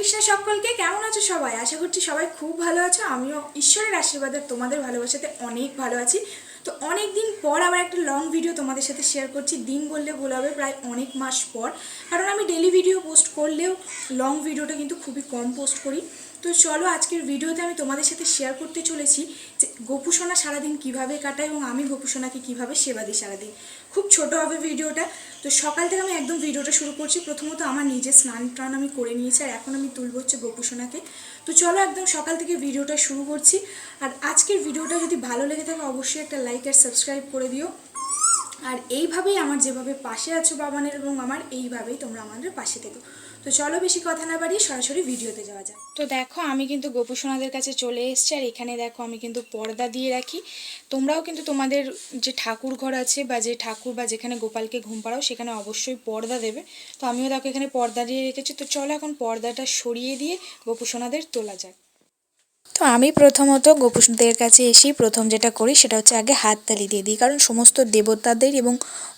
কৃষ্ণ সকলকে। কেমন আছো সবাই? আশা করছি সবাই খুব ভালো আছো। আমিও ঈশ্বরের আশীর্বাদে তোমাদের ভালোবাসাতে অনেক ভালো আছি। তো অনেক দিন পর আবার একটা লং ভিডিও তোমাদের সাথে শেয়ার করছি। দিন বললে ভুল হবে, প্রায় অনেক মাস পর। কারণ আমি ডেলি ভিডিও পোস্ট করলেও লং ভিডিওটা কিন্তু খুবই কম পোস্ট করি। তো চলো আজকের ভিডিওতে আমি তোমাদের সাথে শেয়ার করতে চলেছি যে গোপুসোনা সারাদিন কিভাবে কাটায় এবং আমি গোপুসোনাকে কিভাবে সেবা দিই সারাদিন। খুব ছোট হবে ভিডিওটা। তো সকাল থেকে আমি একদম ভিডিওটা শুরু করছি। প্রথমত আমার নিজের স্নান টান আমি করে নিয়েছি, আর এখন আমি তুলব হচ্ছে গোপুসোনাকে। তো চলো একদম সকাল থেকে ভিডিওটা শুরু করছি। আর আজকের ভিডিওটা যদি ভালো লেগে থাকে অবশ্যই একটা লাইক আর সাবস্ক্রাইব করে দিও। আর এইভাবেই আমার যেভাবে পাশে আছো বাবানের এবং আমার, এইভাবেই তোমরা আমাদের পাশে থেকো। তো চলো বেশি কথা না বাড়িয়ে সরাসরি ভিডিওতে যাওয়া যাক। তো দেখো আমি কিন্তু গোপুসোনাদের কাছে চলে এসেছি, আর এখানে দেখো আমি কিন্তু পর্দা দিয়ে রাখি। তোমরাও কিন্তু তোমাদের যে ঠাকুর ঘর আছে বা যে ঠাকুর বা যেখানে গোপালকে ঘুম পাড়াও সেখানে অবশ্যই পর্দা দেবে। তো আমিও দেখো এখানে পর্দা দিয়ে রেখেছি। তো চলো এখন পর্দাটা সরিয়ে দিয়ে গোপুসোনাদের তোলা যাক। তো আমি প্রথমত গোপুদের কাছে এসেই প্রথম যেটা করি সেটা হচ্ছে আগে হাততালি দিয়ে দিই, কারণ সমস্ত দেবতাদের এবং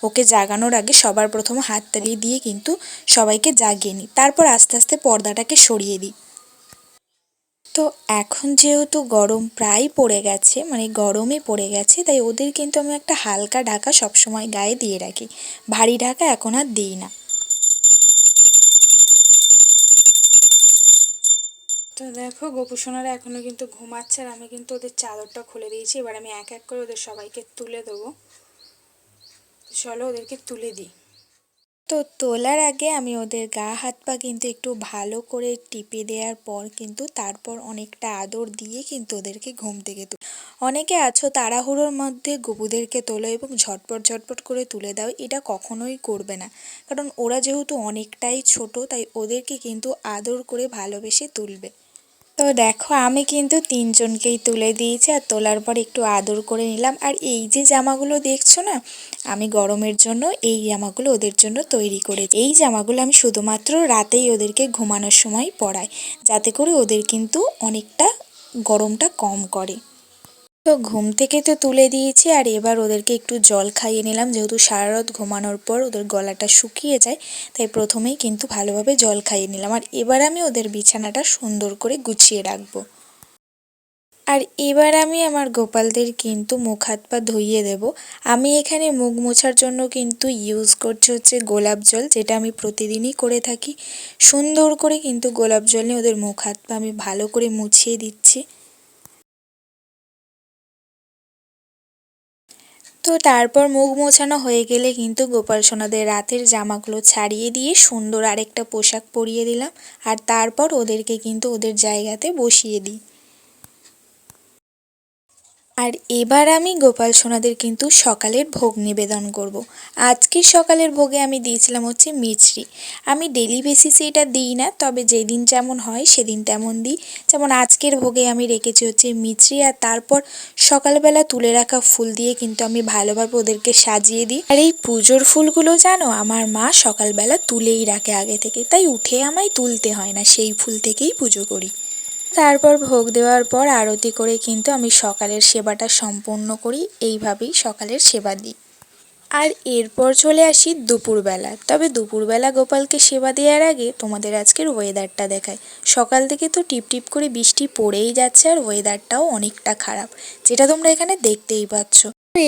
ওকে জাগানোর আগে সবার প্রথমে হাততালি দিয়ে কিন্তু সবাইকে জাগিয়ে নিই, তারপর আস্তে আস্তে পর্দাটাকে সরিয়ে দিই। তো এখন যেহেতু গরম প্রায় পড়ে গেছে, মানে গরমই পড়ে গেছে, তাই ওদের কিন্তু আমি একটা হালকা ঢাকা সবসময় গায়ে দিয়ে রাখি, ভারী ঢাকা এখন আর দিই না। তো দেখো গোপুসোনারা এখনো কিন্তু ঘুমাচ্ছে, আর আমি কিন্তু ওদের চাদরটা খুলে দিয়েছি। এবার আমি এক এক করে ওদের সবাইকে তুলে দেবো। চলো ওদেরকে তুলে দিই। তো তোলার আগে আমি ওদের গা হাত পা কিন্তু একটু ভালো করে টিপে দেওয়ার পর কিন্তু তারপর অনেকটা আদর দিয়ে কিন্তু ওদেরকে ঘুম থেকে তুলি। অনেকে আছো তাড়াহুড়োর মধ্যে গপুদেরকে তোলো এবং ঝটপট ঝটপট করে তুলে দাও, এটা কখনোই করবে না। কারণ ওরা যেহেতু অনেকটাই ছোট, তাই ওদেরকে কিন্তু আদর করে ভালোবেসে তুলবে। তো দেখো আমি কিন্তু তিনজনকেই তুলে দিয়েছি, আর তোলার পর একটু আদর করে নিলাম। আর এই যে জামাগুলো দেখছো না, আমি গরমের জন্য এই জামাগুলো ওদের জন্য তৈরি করেছি। এই জামাগুলো আমি শুধুমাত্র রাতেই ওদেরকে ঘুমানোর সময় পরাই, যাতে করে ওদের কিন্তু অনেকটা গরমটা কম করে। তো ঘুম থেকে তো তুলে দিয়েছি, আর এবার ওদেরকে একটু জল খাইয়ে নিলাম। যেহেতু সারা রাত ঘুমানোর পর ওদের গলাটা শুকিয়ে যায়, তাই প্রথমেই কিন্তু ভালোভাবে জল খাইয়ে নিলাম। আর এবার আমি ওদের বিছানাটা সুন্দর করে গুছিয়ে রাখবো। আর এবার আমি আমার গোপালদের কিন্তু মুখ হাত পা ধুইয়ে দেব। আমি এখানে মুখ মোছার জন্য কিন্তু ইউজ করছি হচ্ছে গোলাপ জল, যেটা আমি প্রতিদিনই করে থাকি। সুন্দর করে কিন্তু গোলাপ জল নিয়ে ওদের মুখ হাত পা আমি ভালো করে মুছিয়ে দিচ্ছি। তো তারপর মুখ মোছানো হয়ে গেলে কিন্তু গোপাল সোনাদের রাতের জামাগুলো ছাড়িয়ে দিয়ে সুন্দর আরেকটা পোশাক পরিয়ে দিলাম, আর তারপর ওদেরকে কিন্তু ওদের জায়গাতে বসিয়ে দিই। আর এবার আমি গোপাল সোনাদের কিন্তু সকালের ভোগ নিবেদন করব। আজকের সকালের ভোগে আমি দিয়েছিলাম হচ্ছে মিছরি। আমি ডেলি বেসিসে এটা দিই না, তবে যেদিন যেমন হয় সেদিন তেমন দিই। যেমন আজকের ভোগে আমি রেখেছি হচ্ছে মিছরি, আর তারপর সকালবেলা তুলে রাখা ফুল দিয়ে কিন্তু আমি ভালোভাবে ওদেরকে সাজিয়ে দিই। আর এই পুজোর ফুলগুলো জানো আমার মা সকালবেলা তুলেই রাখে আগে থেকে, তাই উঠে আমায় তুলতে হয় না, সেই ফুল থেকেই পুজো করি। তারপর ভোগ দেওয়ার পর আরতি করে কিন্তু আমি সকালের সেবাটা সম্পূর্ণ করি। এইভাবেই সকালের সেবা দিই। আর এরপর চলে আসি দুপুরবেলা। তবে দুপুরবেলা গোপালকে সেবা দেওয়ার আগে তোমাদের আজকের ওয়েদারটা দেখায়। সকাল থেকে তো টিপ টিপ করে বৃষ্টি পড়েই যাচ্ছে, আর ওয়েদারটাও অনেকটা খারাপ, যেটা তোমরা এখানে দেখতেই পাচ্ছ।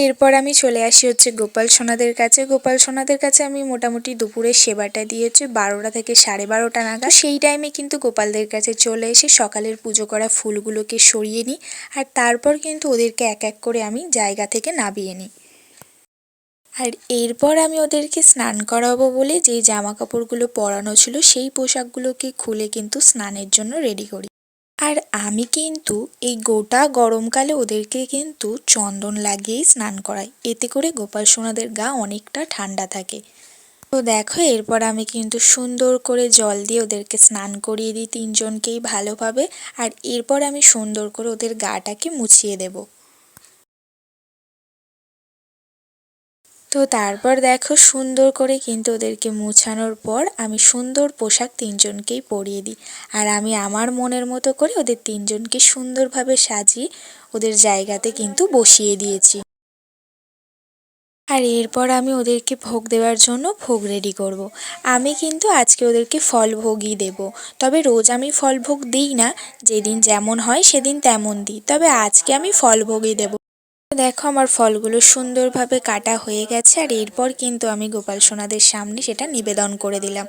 এরপর আমি চলে আসি হচ্ছে গোপাল সোনাদের কাছে। গোপাল সোনাদের কাছে আমি মোটামুটি দুপুরের সেবাটা দিয়েছি 12টা থেকে 12:30 নাগাদ। সেই টাইমে কিন্তু গোপালদের কাছে চলে এসে সকালের পুজো করা ফুলগুলোকে সরিয়ে নিই, আর তারপর কিন্তু ওদেরকে এক এক করে আমি জায়গা থেকে নামিয়ে নিই। আর এরপর আমি ওদেরকে স্নান করাবো বলে যেই জামা কাপড়গুলো পরানো ছিল সেই পোশাকগুলোকে খুলে কিন্তু স্নানের জন্য রেডি করি। আর আমি কিন্তু এই গোটা গরমকালে ওদেরকে কিন্তু চন্দন লাগিয়েই স্নান করাই, এতে করে গোপাল সোনাদের গা অনেকটা ঠান্ডা থাকে। তো দেখো এরপর আমি কিন্তু সুন্দর করে জল দিয়ে ওদেরকে স্নান করিয়ে দিই তিনজনকেই ভালোভাবে। আর এরপর আমি সুন্দর করে ওদের গাটাকে মুছিয়ে দেবো। তো তারপর দেখো সুন্দর করে কিন্তু ওদেরকে মুছানোর পর আমি সুন্দর পোশাক তিনজনকেই পরিয়ে দিই। আর আমি আমার মনের মতো করে ওদের তিনজনকে সুন্দরভাবে সাজিয়ে ওদের জায়গাতে কিন্তু বসিয়ে দিয়েছি। আর এরপর আমি ওদেরকে ভোগ দেওয়ার জন্য ভোগ রেডি করব। আমি কিন্তু আজকে ওদেরকে ফল ভোগই দেব। তবে রোজ আমি ফল ভোগ দিই না, যেদিন যেমন হয় সেদিন তেমন দিই, তবে আজকে আমি ফল ভোগই দেব। দেখো আমার ফলগুলো সুন্দরভাবে কাটা হয়ে গেছে, আর এরপর কিন্তু আমি গোপাল সোনাদের সামনে সেটা নিবেদন করে দিলাম।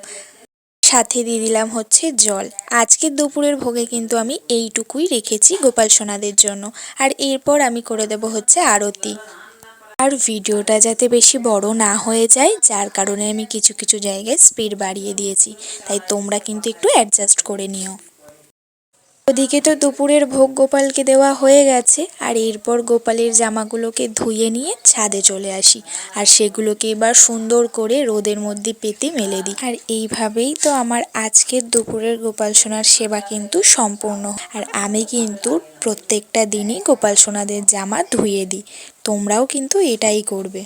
সাথে দিয়ে দিলাম হচ্ছে জল। আজকের দুপুরের ভোগে কিন্তু আমি এইটুকুই রেখেছি গোপাল সোনাদের জন্য। আর এরপর আমি করে দেব হচ্ছে আরতি। আর ভিডিওটা যাতে বেশি বড় না হয়ে যায়, যার কারণে আমি কিছু কিছু জায়গায় স্পিড বাড়িয়ে দিয়েছি, তাই তোমরা কিন্তু একটু অ্যাডজাস্ট করে নিও। ওদিকে তো দুপুরের ভোগ গোপালকে দেওয়া হয়ে গেছে, আর এরপর গোপালের জামাগুলোকে ধুয়ে নিয়ে ছাদে চলে আসি, আর সেগুলোকে এবার সুন্দর করে রোদের মধ্যে পেতে মেলে দিই। আর এইভাবেই তো আমার আজকের দুপুরের গোপাল সোনার সেবা কিন্তু সম্পূর্ণ। আর আমি কিন্তু প্রত্যেকটা দিনই গোপাল সোনাদের জামা ধুয়ে দিই, তোমরাও কিন্তু এটাই করবে।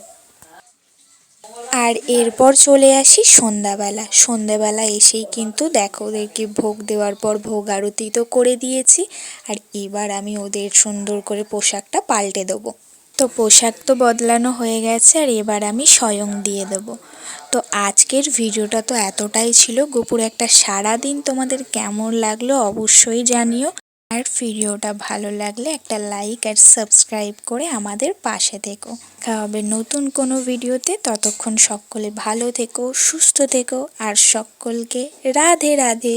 আর এরপর চলে আসি সন্ধ্যাবেলা। সন্ধ্যাবেলা এসেই কিন্তু দেখো ওদেরকে ভোগ দেওয়ার পর ভোগ আরতি তো করে দিয়েছি, আর এবার আমি ওদের সুন্দর করে পোশাকটা পাল্টে দেবো। তো পোশাক তো বদলানো হয়ে গেছে, আর এবার আমি স্বয়ং দিয়ে দেবো। তো আজকের ভিডিওটা তো এতটাই ছিল। গোপুর একটা সারাদিন তোমাদের কেমন লাগলো অবশ্যই জানিও। আর ভিডিওটা ভালো লাগলে একটা লাইক আর সাবস্ক্রাইব করে আমাদের পাশে থেকো। দেখা হবে নতুন কোনো ভিডিওতে, ততক্ষণ সকলে ভালো থেকো, সুস্থ থেকো, আর সকলকে রাধে রাধে।